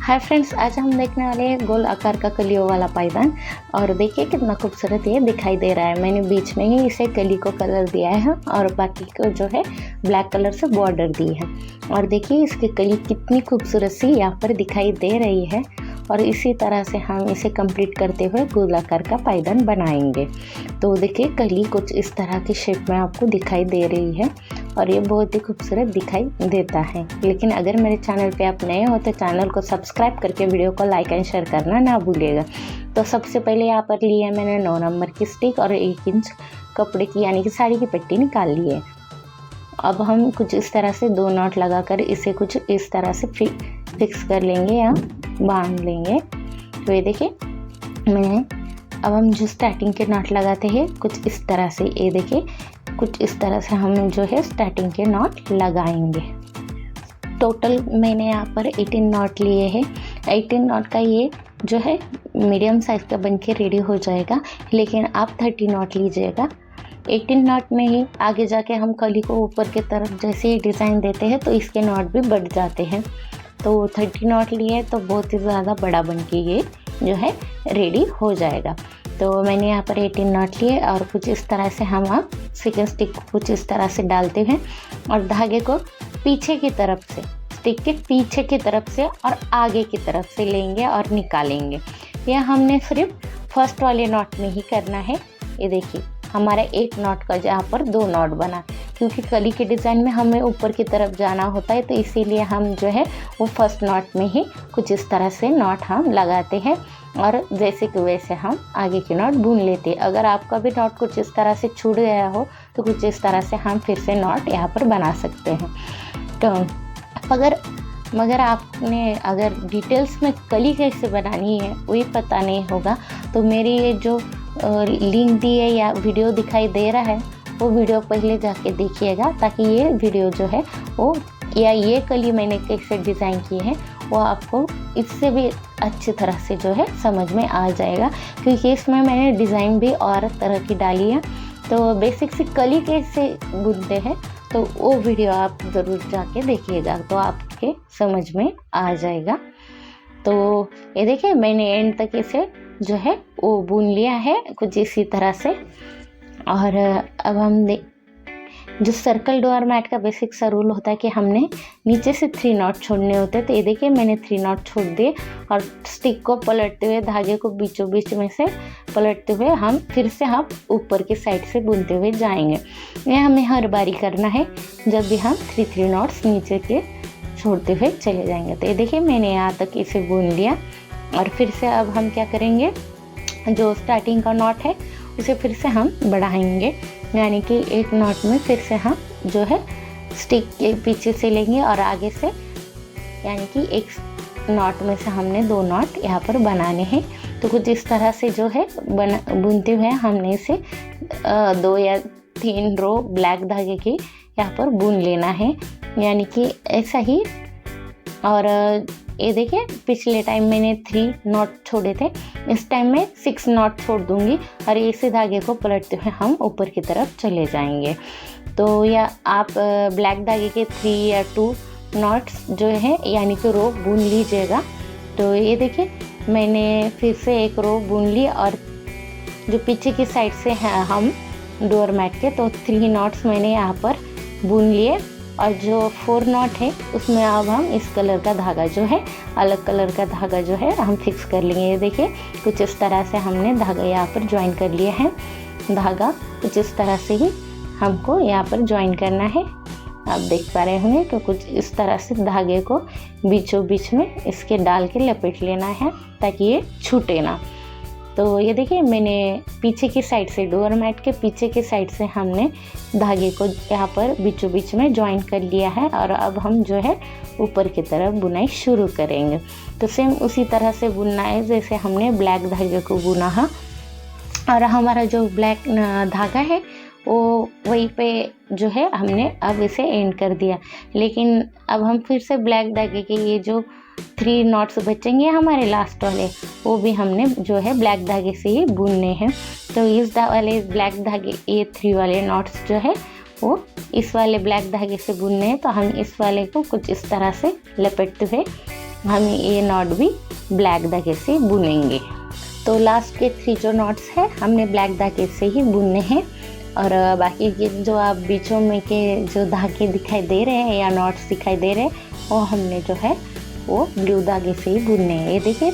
Hi friends, आज हम देखने वाले हैं गोल आकार का कलियों वाला पायदान। और देखिए कितना खूबसूरत ये दिखाई दे रहा है। मैंने बीच में ही इसे कली को कलर दिया है और बाकी को जो है ब्लैक कलर से बॉर्डर दी है। और देखिए इसकी कली कितनी खूबसूरत सी यहाँ पर दिखाई दे रही है। और इसी तरह से हम इसे कंप्लीट करते हुए गोल आकार का पायदान बनाएंगे। तो देखिए कली कुछ इस तरह की शेप में आपको दिखाई दे रही है और ये बहुत ही खूबसूरत दिखाई देता है। लेकिन अगर मेरे चैनल पे आप नए हो तो चैनल को सब्सक्राइब करके वीडियो को लाइक एंड शेयर करना ना भूलिएगा। तो सबसे पहले यहाँ पर ली है मैंने 9 नंबर की स्टिक और 1 इंच कपड़े की यानी कि साड़ी की पट्टी निकाल ली है। अब हम कुछ इस तरह से 2 नॉट लगाकर इसे कुछ इस तरह से फिक्स कर लेंगे या बांध लेंगे। तो ये देखिए अब हम जो स्टार्टिंग के नॉट लगाते हैं कुछ इस तरह से, ये देखिए कुछ इस तरह से हम जो है स्टार्टिंग के नॉट लगाएंगे। टोटल मैंने यहाँ पर 18 नॉट लिए हैं। 18 नॉट का ये जो है मीडियम साइज़ का बन के रेडी हो जाएगा, लेकिन आप 30 नॉट लीजिएगा। 18 नॉट में ही आगे जाके हम कली को ऊपर की तरफ जैसे ही डिज़ाइन देते हैं तो इसके नॉट भी बढ़ जाते हैं। तो 30 नॉट लिए तो बहुत ही ज़्यादा बड़ा बन के ये जो है रेडी हो जाएगा। तो मैंने यहाँ पर 18 नॉट लिए और कुछ इस तरह से हम आप सिकन स्टिक को कुछ इस तरह से डालते हैं और धागे को पीछे की तरफ से, स्टिक के पीछे की तरफ से और आगे की तरफ से लेंगे और निकालेंगे। यह हमने सिर्फ फर्स्ट वाले नॉट में ही करना है। ये देखिए हमारा 1 नॉट का जहाँ पर 2 नॉट बना, क्योंकि कली के डिज़ाइन में हमें ऊपर की तरफ जाना होता है तो इसीलिए हम जो है वो फर्स्ट नॉट में ही कुछ इस तरह से नॉट हम लगाते हैं और जैसे कि वैसे हम आगे की नॉट बुन लेते हैं। अगर आपका भी नॉट कुछ इस तरह से छूट गया हो तो कुछ इस तरह से हम फिर से नॉट यहाँ पर बना सकते हैं। तो मगर आपने अगर डिटेल्स में कली कैसे बनानी है वही पता नहीं होगा तो मेरी ये जो लिंक दी है या वीडियो दिखाई दे रहा है वो वीडियो पहले जाके देखिएगा, ताकि ये वीडियो जो है वो या ये कली मैंने कैसे डिज़ाइन की है वो आपको इससे भी अच्छी तरह से जो है समझ में आ जाएगा, क्योंकि इसमें मैंने डिज़ाइन भी और तरह की डाली है। तो बेसिक सी कली कैसे बुनते हैं तो वो वीडियो आप ज़रूर जाके देखिएगा तो आपके समझ में आ जाएगा। तो ये देखिए मैंने एंड तक इसे जो है वो बुन लिया है कुछ इसी तरह से। और अब हम जो सर्कल डोर मैट का बेसिक सा रूल होता है कि हमने नीचे से 3 नॉट छोड़ने होते हैं। तो ये देखिए मैंने 3 नॉट छोड़ दिए और स्टिक को पलटते हुए धागे को बीचों बीच में से पलटते हुए हम फिर से ऊपर की साइड से बुनते हुए जाएंगे। यह हमें हर बारी करना है जब भी हम 3 नॉट्स नीचे के छोड़ते हुए चले जाएंगे। तो ये देखिए मैंने यहाँ तक इसे बुन लिया और फिर से अब हम क्या करेंगे, जो स्टार्टिंग का नॉट है उसे फिर से हम बढ़ाएंगे, यानी कि 1 नॉट में फिर से हम जो है स्टिक के पीछे से लेंगे और आगे से, यानी कि 1 नॉट में से हमने 2 नॉट यहाँ पर बनाने हैं। तो कुछ इस तरह से जो है बुनते हुए हमने इसे 2 या 3 रो ब्लैक धागे की यहाँ पर बुन लेना है, यानी कि ऐसा ही। और ये देखिए पिछले टाइम मैंने 3 नॉट छोड़े थे, इस टाइम मैं 6 नॉट छोड़ दूंगी और इसी धागे को पलटते हुए हम ऊपर की तरफ चले जाएंगे। तो या आप ब्लैक धागे के 3 या 2 नॉट्स जो है यानी कि रो बुन लीजिएगा। तो ये देखिए मैंने फिर से 1 रो बुन ली और जो पीछे की साइड से है हम डोर मैट के, तो 3 नॉट्स मैंने यहाँ पर बुन लिए और जो 4 नॉट है उसमें अब हम इस कलर का धागा जो है, अलग कलर का धागा जो है हम फिक्स कर लेंगे। ये देखिए कुछ इस तरह से हमने धागा यहाँ पर ज्वाइन कर लिया है। धागा कुछ इस तरह से ही हमको यहाँ पर ज्वाइन करना है। आप देख पा रहे होंगे कि कुछ इस तरह से धागे को बीचों बीच में इसके डाल के लपेट लेना है ताकि ये छूटे ना। तो ये देखिए मैंने पीछे की साइड से, डोर मैट के पीछे की साइड से हमने धागे को यहाँ पर बीचों बीच में ज्वाइन कर लिया है और अब हम जो है ऊपर की तरफ बुनाई शुरू करेंगे। तो सेम उसी तरह से बुनना है जैसे हमने ब्लैक धागे को बुना है और हमारा जो ब्लैक धागा है वो वहीं पे जो है हमने अब इसे एंड कर दिया। लेकिन अब हम फिर से ब्लैक धागे के ये जो 3 नॉट्स बचेंगे हमारे लास्ट वाले, वो भी हमने जो है ब्लैक धागे से ही बुनने हैं। तो इस वाले ब्लैक धागे ये 3 वाले नॉट्स जो है वो इस वाले ब्लैक धागे से बुनने हैं। तो हम इस वाले को कुछ इस तरह से लपेटते हुए हम ये नॉट भी ब्लैक धागे से बुनेंगे। तो लास्ट के 3 जो नॉट्स है हमने ब्लैक धागे से ही बुनने हैं, और बाकी के जो आप बीचों में के जो धागे दिखाई दे रहे हैं या नॉट्स दिखाई दे रहे हैं वो हमने जो है वो ब्लू धागे से ही बुनने हैं। ये देखिए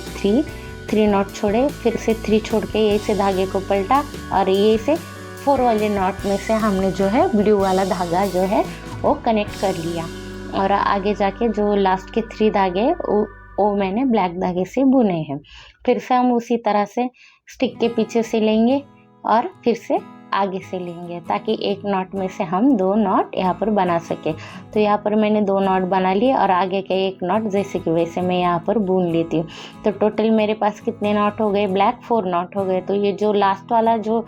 3 नॉट छोड़े, फिर से 3 छोड़ के ये से धागे को पलटा, और ये से 4 वाले नॉट में से हमने जो है ब्लू वाला धागा जो है वो कनेक्ट कर लिया, और आगे जाके जो लास्ट के 3 धागे वो मैंने ब्लैक धागे से बुने हैं। फिर से हम उसी तरह से स्टिक के पीछे से लेंगे और फिर से आगे से लेंगे, ताकि एक नॉट में से हम 2 नॉट यहाँ पर बना सके। तो यहाँ पर मैंने 2 नॉट बना लिए और आगे के एक नॉट जैसे कि वैसे मैं यहाँ पर बुन लेती हूँ। तो टोटल मेरे पास कितने नॉट हो गए? ब्लैक 4 नॉट हो गए। तो ये जो लास्ट वाला जो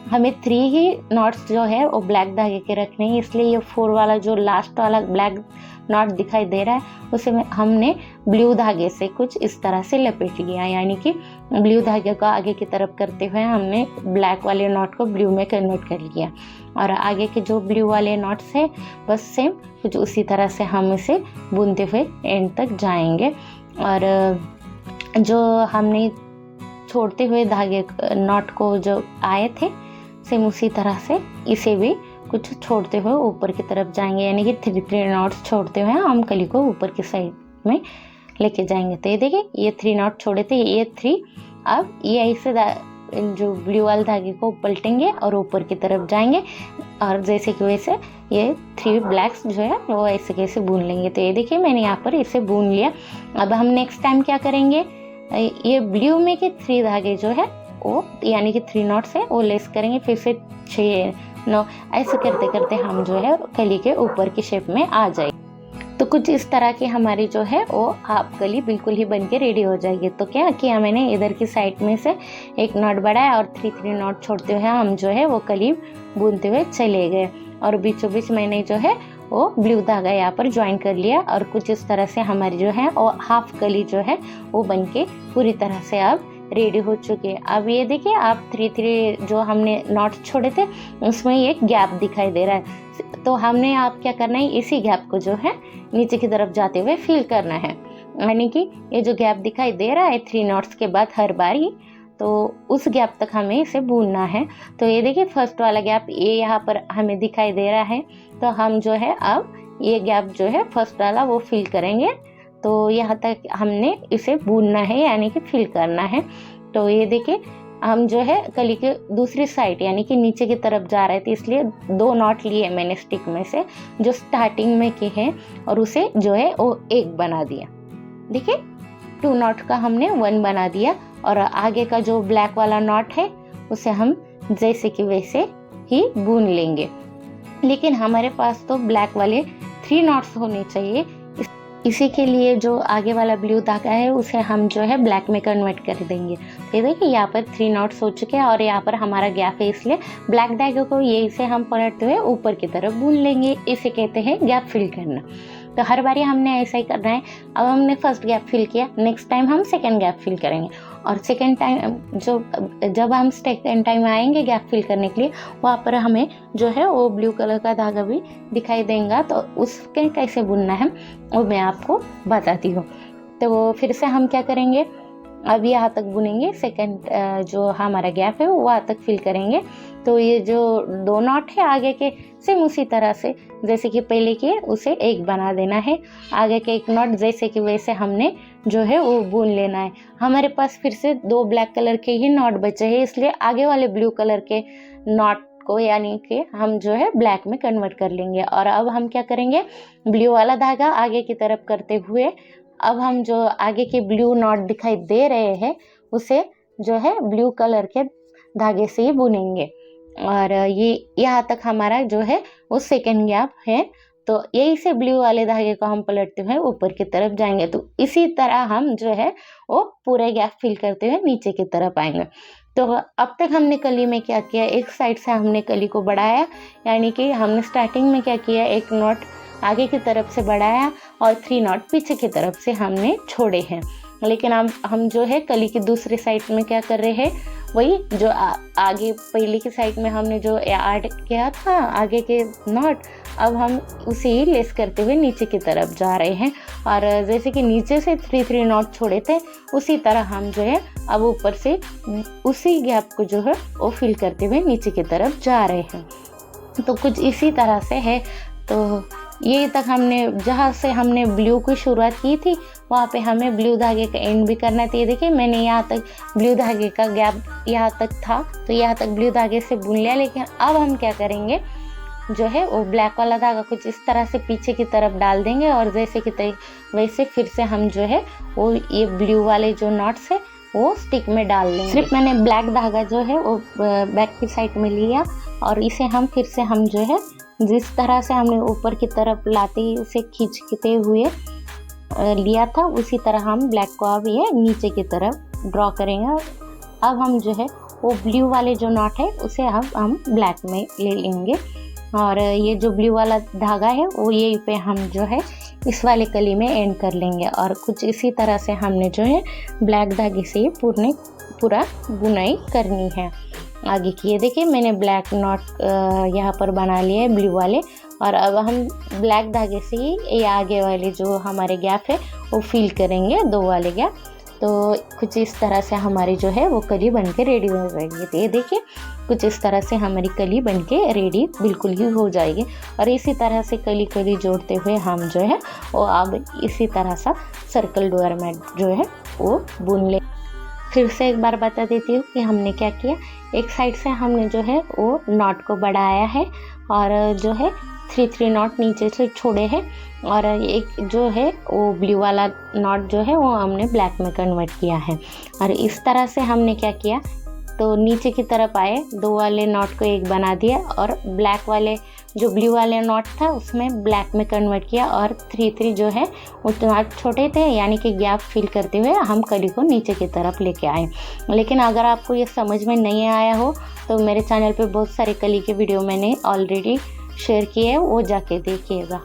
हमें 3 ही नॉट्स जो है वो ब्लैक धागे के रखने हैं, इसलिए ये 4 वाला जो लास्ट वाला ब्लैक नॉट दिखाई दे रहा है उसे हमने ब्लू धागे से कुछ इस तरह से लपेट लिया, यानी कि ब्लू धागे को आगे की तरफ करते हुए हमने ब्लैक वाले नॉट को ब्लू में कन्वर्ट कर लिया। और आगे के जो ब्लू वाले नॉट्स है बस सेम कुछ उसी तरह से हम इसे बुनते हुए एंड तक जाएंगे। और जो हमने छोड़ते हुए धागे नॉट को जो आए थे सेम उसी तरह से इसे भी कुछ छोड़ते हुए ऊपर की तरफ जाएंगे, यानी कि 3 नॉट्स छोड़ते हुए हम कली को ऊपर की साइड में लेके जाएंगे। तो ये देखिए ये 3 नॉट छोड़े थे, ये 3 अब ये ऐसे जो ब्लू वाले धागे को पलटेंगे और ऊपर की तरफ जाएंगे, और जैसे कि वैसे ये 3 ब्लैक्स जो है वो ऐसे कैसे बुन लेंगे। तो ये देखिए मैंने यहाँ पर इसे बुन लिया। अब हम नेक्स्ट टाइम क्या करेंगे, ये ब्लू में के 3 धागे जो है वो यानी कि 3 नॉट्स है वो लेस करेंगे, फिर से 6 9 ऐसे करते करते हम जो है कली के ऊपर की शेप में आ जाए। तो कुछ इस तरह की हमारी जो है वो हाफ कली बिल्कुल ही बन के रेडी हो जाएगी। तो क्या किया मैंने, इधर की साइड में से एक नॉट बढ़ाया और 3 नॉट छोड़ते हुए हम जो है वो कली बुनते हुए चले गए, और बीचों बीच मैंने जो है वो ब्लू धागा यहाँ पर ज्वाइन कर लिया, और कुछ इस तरह से हमारी जो है वो हाफ कली जो है वो बन के पूरी तरह से अब रेडी हो चुके हैं। अब ये देखिए आप 3 जो हमने नॉट छोड़े थे उसमें एक गैप दिखाई दे रहा है, तो हमने आप क्या करना है, इसी गैप को जो है नीचे की तरफ जाते हुए फिल करना है, यानी कि ये जो गैप दिखाई दे रहा है 3 नॉट्स के बाद हर बारी, तो उस गैप तक हमें इसे बुनना है। तो ये देखिए फर्स्ट वाला गैप ये यहाँ पर हमें दिखाई दे रहा है, तो हम जो है अब ये गैप जो है फर्स्ट वाला वो फिल करेंगे। तो यहाँ तक हमने इसे बुनना है यानी कि फिल करना है। तो ये देखिए हम जो है कली के दूसरी साइड यानी कि नीचे की तरफ जा रहे थे, इसलिए 2 नॉट लिए मैंने स्टिक में से जो स्टार्टिंग में के हैं, और उसे जो है वो 1 बना दिया। देखिए 2 नॉट का हमने 1 बना दिया, और आगे का जो ब्लैक वाला नॉट है उसे हम जैसे कि वैसे ही बुन लेंगे, लेकिन हमारे पास तो ब्लैक वाले 3 नॉट्स होने चाहिए। इसी के लिए जो आगे वाला ब्लू धागा है उसे हम जो है ब्लैक में कन्वर्ट कर देंगे। ये देखिए यहाँ पर 3 नॉट्स हो चुके हैं, और यहाँ पर हमारा गैप है, इसलिए ब्लैक धागे को यही से हम पलटते हुए ऊपर की तरफ बुन लेंगे। इसे कहते हैं गैप फिल करना। तो हर बारी हमने ऐसा ही करना है। अब हमने फर्स्ट गैप फिल किया, नेक्स्ट टाइम हम सेकेंड गैप फिल करेंगे, और सेकेंड टाइम जब हम सेकेंड टाइम आएंगे गैप फिल करने के लिए, वहाँ पर हमें जो है वो ब्लू कलर का धागा भी दिखाई देगा। तो उसके कैसे बुनना है वो मैं आपको बताती हूँ। तो वो फिर से हम क्या करेंगे, अब यहाँ तक बुनेंगे, सेकंड जो हमारा गैप है वो वहाँ तक फिल करेंगे। तो ये जो 2 नॉट है आगे के सेम उसी तरह से जैसे कि पहले किए उसे 1 बना देना है। आगे के 1 नॉट जैसे कि वैसे हमने जो है वो बुन लेना है। हमारे पास फिर से 2 ब्लैक कलर के ही नॉट बचे हैं, इसलिए आगे वाले ब्लू कलर के नॉट को यानी कि हम जो है ब्लैक में कन्वर्ट कर लेंगे। और अब हम क्या करेंगे, ब्लू वाला धागा आगे की तरफ करते हुए अब हम जो आगे के ब्लू नॉट दिखाई दे रहे हैं उसे जो है ब्लू कलर के धागे से ही बुनेंगे। और ये यहाँ तक हमारा जो है वो सेकेंड गैप है। तो यही से ब्लू वाले धागे को हम पलटते हुए ऊपर की तरफ जाएंगे। तो इसी तरह हम जो है वो पूरे गैप फिल करते हुए नीचे की तरफ आएंगे। तो अब तक हमने कली में क्या किया, एक साइड से हमने कली को बढ़ाया, यानी कि हमने स्टार्टिंग में क्या किया, 1 नॉट आगे की तरफ से बढ़ाया और 3 नॉट पीछे की तरफ से हमने छोड़े हैं। लेकिन अब हम जो है कली की दूसरी साइड में क्या कर रहे हैं, वही जो आगे पहले की साइड में हमने जो ऐड किया था आगे के नॉट, अब हम उसी लेस करते हुए नीचे की तरफ जा रहे हैं और जैसे कि नीचे से 3 नॉट छोड़े थे उसी तरह हम जो है अब ऊपर से उसी गैप को जो है वो फिल करते हुए नीचे की तरफ जा रहे हैं। तो कुछ इसी तरह से है। तो ये तक हमने जहाँ से हमने ब्लू की शुरुआत की थी वहाँ पे हमें ब्लू धागे का एंड भी करना था। ये देखिए मैंने यहाँ तक ब्लू धागे का गैप यहाँ तक था तो यहाँ तक ब्लू धागे से बुन लिया। लेकिन अब हम क्या करेंगे जो है वो ब्लैक वाला धागा कुछ इस तरह से पीछे की तरफ डाल देंगे और जैसे कि वैसे फिर से हम जो है वो ये ब्लू वाले जो नॉट्स है वो स्टिक में डाल लेंगे। सिर्फ मैंने ब्लैक धागा जो है वो बैक की साइड में लिया और इसे हम फिर से हम जो है जिस तरह से हमने ऊपर की तरफ लाते ही उसे खींचते हुए लिया था उसी तरह हम ब्लैक को अब ये नीचे की तरफ ड्रॉ करेंगे। अब हम जो है वो ब्लू वाले जो नॉट है उसे हम ब्लैक में ले लेंगे और ये जो ब्लू वाला धागा है वो यहीं पे हम जो है इस वाले कली में एंड कर लेंगे और कुछ इसी तरह से हमने जो है ब्लैक धागे से पूरा बुनाई करनी है आगे की। ये देखिए मैंने ब्लैक नॉट यहाँ पर बना लिया है ब्लू वाले और अब हम ब्लैक धागे से ही ये आगे वाले जो हमारे गैप है वो फिल करेंगे 2 वाले गैप। तो कुछ इस तरह से हमारी जो है वो कली बन के रेडी हो जाएगी। तो ये देखिए कुछ इस तरह से हमारी कली बन के रेडी बिल्कुल ही हो जाएगी और इसी तरह से कली जोड़ते हुए हम जो है वो अब इसी तरह सा सर्कल डोर मैट जो है वो बुन ले। फिर से एक बार बता देती हूँ कि हमने क्या किया। एक साइड से हमने जो है वो नॉट को बढ़ाया है और जो है 3 नॉट नीचे से छोड़े हैं और एक जो है वो ब्लू वाला नॉट जो है वो हमने ब्लैक में कन्वर्ट किया है। और इस तरह से हमने क्या किया तो नीचे की तरफ आए 2 वाले नॉट को एक बना दिया और ब्लैक वाले जो ब्लू वाले नॉट था उसमें ब्लैक में कन्वर्ट किया और 3 जो है वो नॉट छोटे थे यानी कि गैप फिल करते हुए हम कली को नीचे की तरफ लेके आए। लेकिन अगर आपको ये समझ में नहीं आया हो तो मेरे चैनल पे बहुत सारे कली के वीडियो मैंने ऑलरेडी शेयर किए हैं वो जाके देखिएगा।